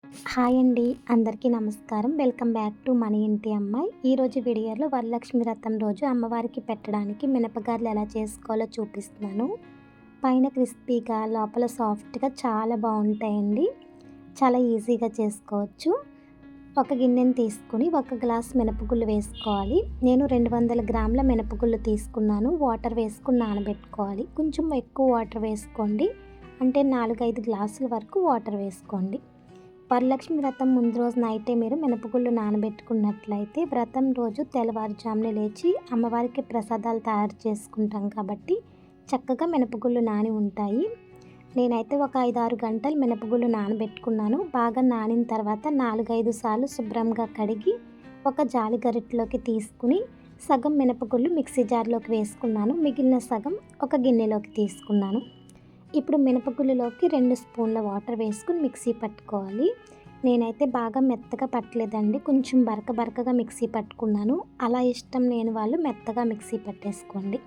Hi అండి. అందరికీ నమస్కారం. వెల్కమ్ బ్యాక్ టు మన ఇంటి అమ్మాయి. ఈరోజు వీడియోలో వరలక్ష్మి వ్రతం రోజు అమ్మవారికి పెట్టడానికి మినపగారెలు ఎలా చేసుకోవాలో చూపిస్తున్నాను. పైన క్రిస్పీగా లోపల సాఫ్ట్గా చాలా బాగుంటాయండి. చాలా ఈజీగా చేసుకోవచ్చు. ఒక గిన్నెని తీసుకుని ఒక గ్లాస్ మినపగుళ్ళు వేసుకోవాలి. నేను 200 గ్రాముల మినపగుళ్ళు తీసుకున్నాను. వాటర్ వేసుకుని నానబెట్టుకోవాలి. కొంచెం ఎక్కువ వాటర్ వేసుకోండి. అంటే 4-5 గ్లాసుల వరకు వాటర్ వేసుకోండి. వరలక్ష్మి వ్రతం ముందు రోజు నైటే మీరు మినపగుళ్ళు నానబెట్టుకున్నట్లయితే వ్రతం రోజు తెల్లవారుజామునే లేచి అమ్మవారికి ప్రసాదాలు తయారు చేసుకుంటాం కాబట్టి చక్కగా మినపగుళ్ళు నాని ఉంటాయి. నేనైతే ఒక 5-6 గంటలు మినపగుళ్ళు నానబెట్టుకున్నాను. బాగా నానిన తర్వాత 4-5 సార్లు శుభ్రంగా కడిగి ఒక జాలి గరిటెలోకి తీసుకుని సగం మినపగుళ్ళు మిక్సీ జార్లోకి వేసుకున్నాను. మిగిలిన సగం ఒక గిన్నెలోకి తీసుకున్నాను. ఇప్పుడు మినపగుళ్ళలోకి 2 స్పూన్ల వాటర్ వేసుకుని మిక్సీ పట్టుకోవాలి. నేనైతే బాగా మెత్తగా పట్టలేదండి, కొంచెం బరకగా మిక్సీ పట్టుకున్నాను. అలా ఇష్టం లేని వాళ్ళు మెత్తగా మిక్సీ పట్టేసుకోండి.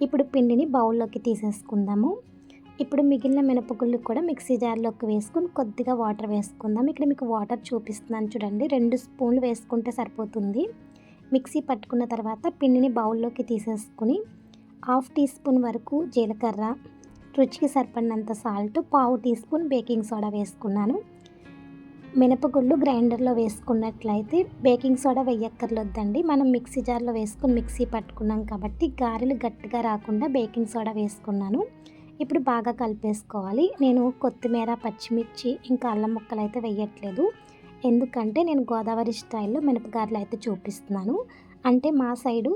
ఇప్పుడు పిండిని బౌల్లోకి తీసేసుకుందాము. ఇప్పుడు మిగిలిన మినపగుళ్ళు కూడా మిక్సీ జార్లోకి వేసుకుని కొద్దిగా వాటర్ వేసుకుందాం. ఇక్కడ మీకు వాటర్ చూపిస్తున్నాను చూడండి. 2 స్పూన్లు వేసుకుంటే సరిపోతుంది. మిక్సీ పట్టుకున్న తర్వాత పిండిని బౌల్లోకి తీసేసుకుని 1/2 టీ స్పూన్ వరకు జీలకర్ర, రుచికి సరిపడినంత salt, 1/4 teaspoon baking soda వేసుకున్నాను. మినపగుళ్ళు గ్రైండర్లో వేసుకున్నట్లయితే బేకింగ్ సోడా వేయక్కర్లేదండి. మనం మిక్సీ జార్లో వేసుకుని మిక్సీ పట్టుకున్నాం కాబట్టి గారెలు గట్టిగా రాకుండా బేకింగ్ సోడా వేసుకున్నాను. ఇప్పుడు బాగా కలిపేసుకోవాలి. నేను కొత్తిమీర, పచ్చిమిర్చి ఇంకా అల్లం ముక్కలు అయితే వేయట్లేదు. ఎందుకంటే నేను గోదావరి స్టైల్లో మినపగారెలు అయితే చూపిస్తున్నాను. అంటే మా సైడు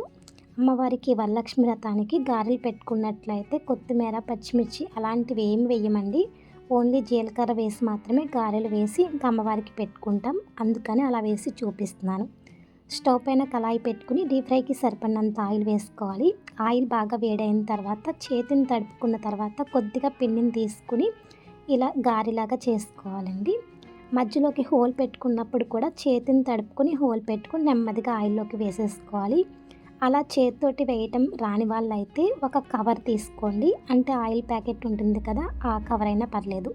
అమ్మవారికి వరలక్ష్మి వ్రతానికి గారెలు పెట్టుకున్నట్లయితే కొత్తిమీర, పచ్చిమిర్చి అలాంటివి ఏమి వేయమండి. ఓన్లీ జీలకర్ర వేసి మాత్రమే గారెలు వేసి ఇంకా అమ్మవారికి పెట్టుకుంటాం. అందుకని అలా వేసి చూపిస్తున్నాను. స్టవ్ పైన కళాయి పెట్టుకుని డీప్ ఫ్రైకి సరిపడినంత ఆయిల్ వేసుకోవాలి. ఆయిల్ బాగా వేడైన తర్వాత చేతిని తడుపుకున్న తర్వాత కొద్దిగా పిండిని తీసుకుని ఇలా గారెలాగా చేసుకోవాలండి. మధ్యలోకి హోల్ పెట్టుకున్నప్పుడు కూడా చేతిని తడుపుకొని హోల్ పెట్టుకుని నెమ్మదిగా ఆయిల్లోకి వేసేసుకోవాలి. అలా చేతితోటి వేయటం రాని వాళ్ళైతే ఒక కవర్ తీసుకోండి. అంటే ఆయిల్ ప్యాకెట్ ఉంటుంది కదా, ఆ కవర్ అయినా పర్లేదు.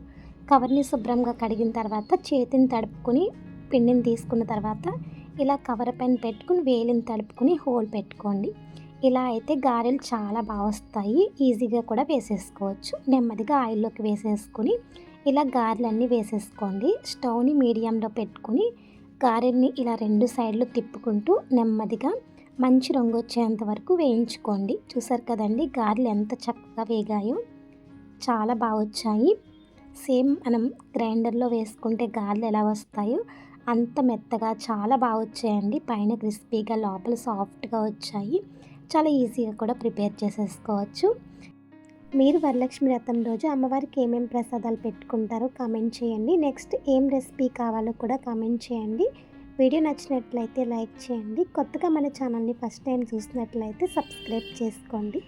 కవర్ని శుభ్రంగా కడిగిన తర్వాత చేతిని తడుపుకొని పిండిని తీసుకున్న తర్వాత ఇలా కవర్ పైన పెట్టుకుని వేలిని తడుపుకొని హోల్ పెట్టుకోండి. ఇలా అయితే గారెలు చాలా బాగా వస్తాయి. ఈజీగా కూడా వేసేసుకోవచ్చు. నెమ్మదిగా ఆయిల్లోకి వేసేసుకుని ఇలా గారెలన్నీ వేసేసుకోండి. స్టవ్ని మీడియంలో పెట్టుకుని గారెల్ని ఇలా 2 సైడ్లు తిప్పుకుంటూ నెమ్మదిగా మంచి రంగు వచ్చేంత వరకు వేయించుకోండి. చూసారు కదండి గారెలు ఎంత చక్కగా వేగాయో, చాలా బాగా వచ్చాయి. సేమ్ మనం గ్రైండర్లో వేసుకుంటే గారెలు ఎలా వస్తాయో అంత మెత్తగా చాలా బాగా వచ్చాయండి. పైన క్రిస్పీగా లోపల సాఫ్ట్గా వచ్చాయి. చాలా ఈజీగా కూడా ప్రిపేర్ చేసేసుకోవచ్చు. మీరు వరలక్ష్మి వ్రతం రోజు అమ్మవారికి ఏమేమి ప్రసాదాలు పెట్టుకుంటారో కామెంట్ చేయండి. నెక్స్ట్ ఏం రెసిపీ కావాలో కూడా కామెంట్ చేయండి. వీడియో నచ్చినట్లయితే లైక్ చేయండి. కొత్తగా మన ఛానల్ని ఫస్ట్ టైం చూసినట్లయితే సబ్స్క్రైబ్ చేసుకోండి.